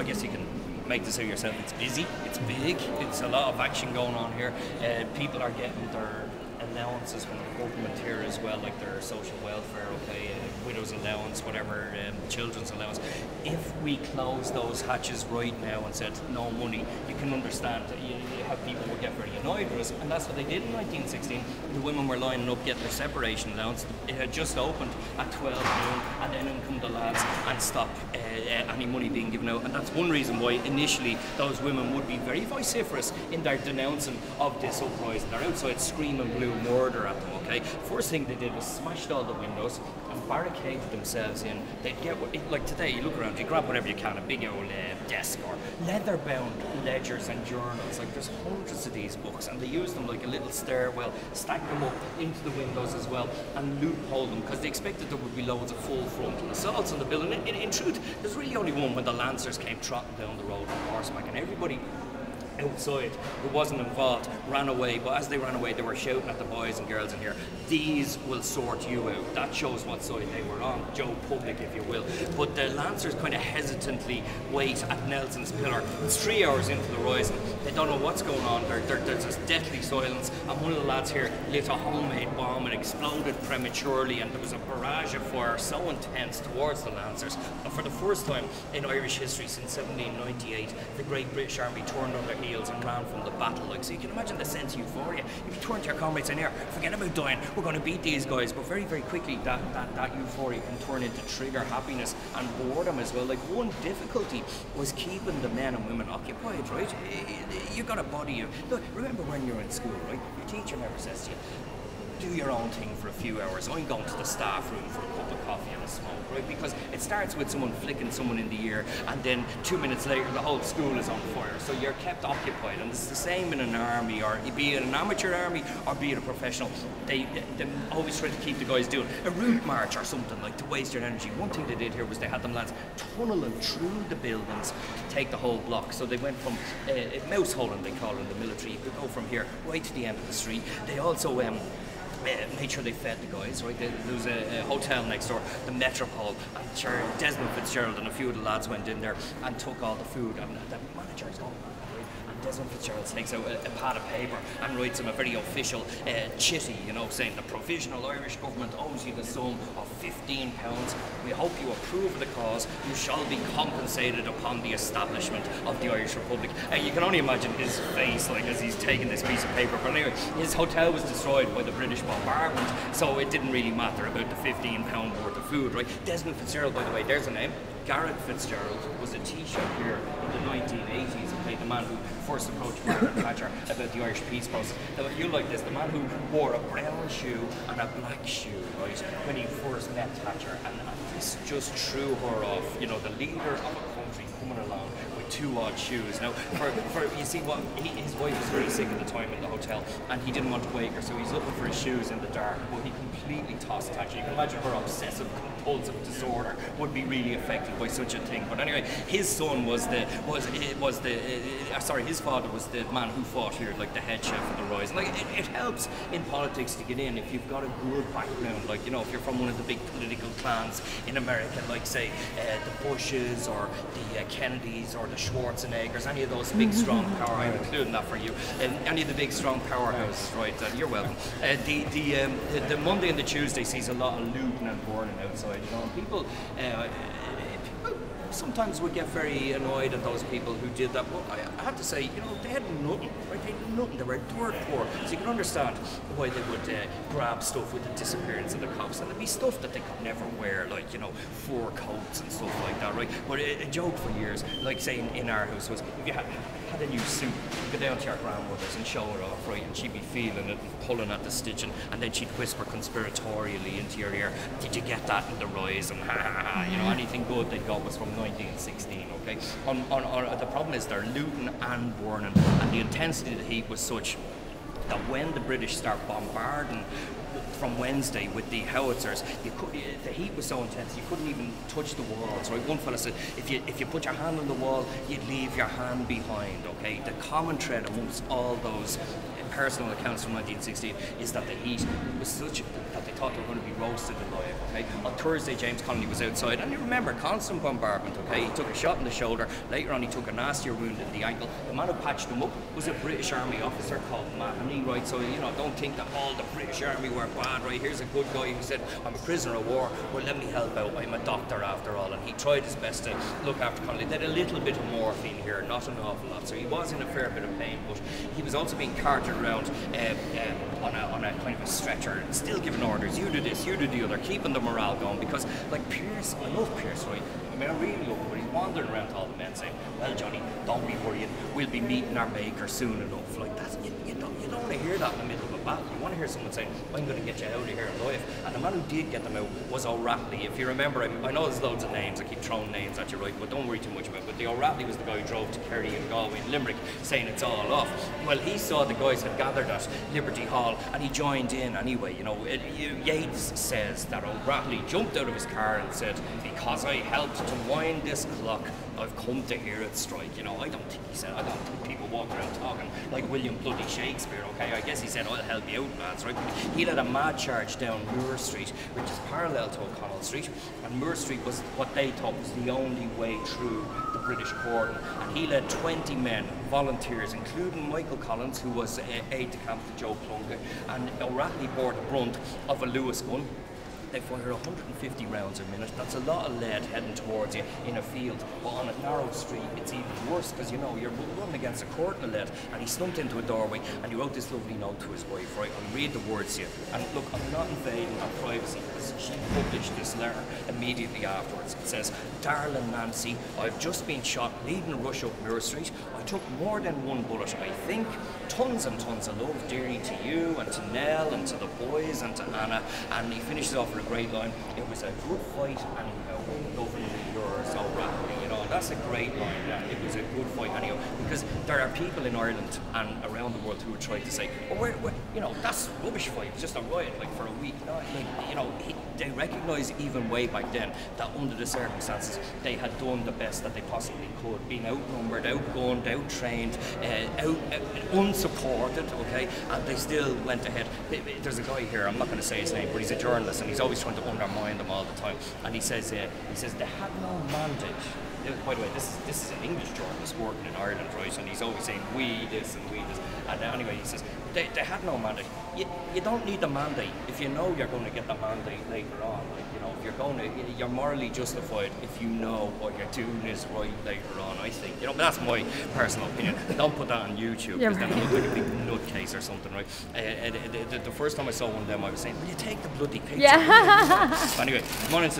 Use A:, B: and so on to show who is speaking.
A: guess you can make this out yourself. It's busy, it's big, it's a lot of action going on here. People are getting their allowances from the government here as well, like their social welfare, okay, widow's allowance, whatever, children's allowance. If we close those hatches right now and said no money, you can understand that you have people who get very annoyed with us, and that's what they did in 1916. The women were lining up getting their separation allowance. It had just opened at 12 noon, and then in come the lads and stop any money being given out. And that's one reason why initially those women would be very vociferous in their denouncing of this uprising. They're outside screaming blue murder at them, okay? First thing they did was smashed all the windows and barricaded themselves in. They'd get, like today, you look around, you grab whatever you can, a big old desk or leather-bound ledgers and journals. Like there's hundreds of these books, and they use them like a little stairwell, stack them up into the windows as well, and loophole them, because they expected there would be loads of full frontal assaults on the building. In truth, there's really only one when the Lancers came trotting down the road on horseback, and everybody outside who wasn't involved ran away, but as they ran away they were shouting at the boys and girls in here, these will sort you out. That shows what side they were on, Joe Public if you will. But the Lancers kind of hesitantly wait at Nelson's Pillar. It's 3 hours into the rising, they don't know what's going on. There's this deathly silence, and one of the lads here lit a homemade bomb and exploded prematurely, and there was a barrage of fire so intense towards the Lancers. And for the first time in Irish history since 1798, the Great British Army turned on their heels and ran from the battle. Like, so you can imagine the sense of euphoria. If you turn to your comrades in here, forget about dying, we're going to beat these guys. But very, very quickly that euphoria can turn into trigger happiness and boredom as well. Like, one difficulty was keeping the men and women occupied, right? You got a body of, look, remember when you were in school, right? Your teacher never says to you, do your own thing for a few hours. I'm going to the staff room for a cup of coffee and a smoke, right? Because it starts with someone flicking someone in the ear, and then 2 minutes later the whole school is on fire. So you're kept occupied, and it's the same in an army, or be it an amateur army or be it a professional. They always try to keep the guys doing a route march or something, like to waste your energy. One thing they did here was they had them lads tunneling through the buildings to take the whole block. So they went from mouse holing, they call it in the military. You could go from here right to the end of the street. They also made sure they fed the guys, right? There was a hotel next door, the Metropole, and sure, Desmond Fitzgerald and a few of the lads went in there and took all the food, and the manager's gone. Desmond Fitzgerald takes out a pad of paper and writes him a very official chitty, you know, saying the Provisional Irish Government owes you the sum of £15. We hope you approve of the cause. You shall be compensated upon the establishment of the Irish Republic. And you can only imagine his face, like, as he's taking this piece of paper. But anyway, his hotel was destroyed by the British bombardment, so it didn't really matter about the £15 worth of food, right? Desmond Fitzgerald, by the way, there's a name. Garrett Fitzgerald was a Taoiseach here in the 1980s, okay, the man who first approached Margaret Thatcher about the Irish peace process. Now, you like this, the man who wore a brown shoe and a black shoe, right, when he first met Thatcher, and this just threw her off, you know, the leader of a country coming along with two odd shoes. Now, for you see what, his wife was very sick at the time in the hotel, and he didn't want to wake her, so he's looking for his shoes in the dark, but he completely tossed Thatcher. You can imagine her obsessive compulsive disorder would be really affected by such a thing. But anyway, his son his father was the man who fought here, like the head chef of the Rise. Like, it helps in politics to get in if you've got a good background, like, you know, if you're from one of the big political clans in America, like, say, the Bushes or the Kennedys or the Schwarzeneggers, any of those big strong power, I'm including that for you, any of the big strong powerhouses, right? You're welcome. The Monday and the Tuesday sees a lot of looting and burning outside, you know, and people sometimes would get very annoyed at those people who did that, but I have to say, you know, they had nothing, right? They had nothing, they were dirt poor, so you can understand why they would grab stuff with the disappearance of the cops, and there'd be stuff that they could never wear, like, you know, fur coats and stuff like that, right? But a joke for years, like, say, in our house was, if you had a new suit, you go down to your grandmother's and show her off, right, and she'd be feeling it and pulling at the stitching, and then she'd whisper conspiratorially into your ear, did you get that in the Rise? And you know, anything good they got was from 1916, okay? The problem is they're looting and burning, and the intensity of the heat was such that when the British start bombarding from Wednesday with the howitzers. The heat was so intense you couldn't even touch the walls. Right? One fella said, if you put your hand on the wall, you'd leave your hand behind. Okay, the common thread amongst all those personal accounts from 1916 is that the heat was such that they thought they were going to be roasted alive. Okay, on Thursday James Connolly was outside, and you remember constant bombardment. Okay, he took a shot in the shoulder. Later on, he took a nastier wound in the ankle. The man who patched him up was a British Army officer called Mahoney. Right, so you know, don't think that all the British Army were bad. Right, here's a good guy who said, "I'm a prisoner of war. Well, let me help out. I'm a doctor after all," and he tried his best to look after Connolly. They had a little bit of morphine here, not an awful lot, so he was in a fair bit of pain, but he was also being carted around on a kind of a stretcher, still giving orders. You do this, you do the other, keeping the morale going. Because like Pierce, I love Pierce, right? I mean, I really love him, but he's wandering around to all the men saying, "Well, Johnny, don't be worrying. We'll be meeting our maker soon enough." Like that, you don't want to hear that in the middle of a battle. You want to hear someone saying, "I'm going to get you out of here alive." And the man who did get them out was O'Ratley. If you remember, I know there's loads of names. I keep throwing names at you, right? But don't worry too much about it. But the O'Ratley was the guy who drove to Kerry and Galway and Limerick, saying it's all off. Well, he saw the guys had gathered at Liberty Hall, and he joined in anyway. You know, Yates says that O'Ratley jumped out of his car and said, "Because I helped to wind this clock, I've come to hear it strike." You know, I don't think people walk around talking like William bloody Shakespeare. Okay, I guess he said, "I'll help you out, lads." Right? He led a mad charge down Moore Street, which is parallel to O'Connell Street, and Moore Street was what they thought was the only way through the British cordon. And he led 20 men, volunteers, including Michael Collins, who was aide-de-camp to Joe Plunkett, and O'Ratley bore the brunt of a Lewis gun. They fired 150 rounds a minute. That's a lot of lead heading towards you in a field. But on a narrow street, it's even worse because, you know, you're running against a curtain of lead. And he slumped into a doorway and he wrote this lovely note to his wife, right? I'll read the words to you. And look, I'm not invading her privacy because she published this letter immediately afterwards. It says, "Darling Nancy, I've just been shot leading a rush up Moore Street. I took more than one bullet, I think. Tons and tons of love, dearie, to you and to Nell and to the boys and to Anna." And he finishes off with a great line. "It was a good fight and lovely yours, O'Ratley." You know, that's a great line. Yeah, it was a good fight anyhow. Because there are people in Ireland and around the world who would try to say, "Oh, you know, that's a rubbish fight. It was just a riot, like for a week." No, like, you know, they recognise even way back then that under the circumstances they had done the best that they possibly could, being outnumbered, outgunned, out-trained, unsupported, okay, and they still went ahead. There's a guy here, I'm not going to say his name, but he's a journalist and he's always trying to undermine them all the time. And he says they had no mandate. By the way, this is an English journalist working in Ireland, right? And he's always saying we this and we this. And anyway, he says they had no mandate. You don't need the mandate if you know you're going to get the mandate later on. Like, you know, if you're morally justified if you know what you're doing is right later on. I think, you know, but that's my personal opinion. Don't put that on YouTube because then I look like a big nutcase or something, right? The first time I saw one of them, I was saying, "Will you take the bloody picture?"
B: Yeah.
A: Anyway, morning.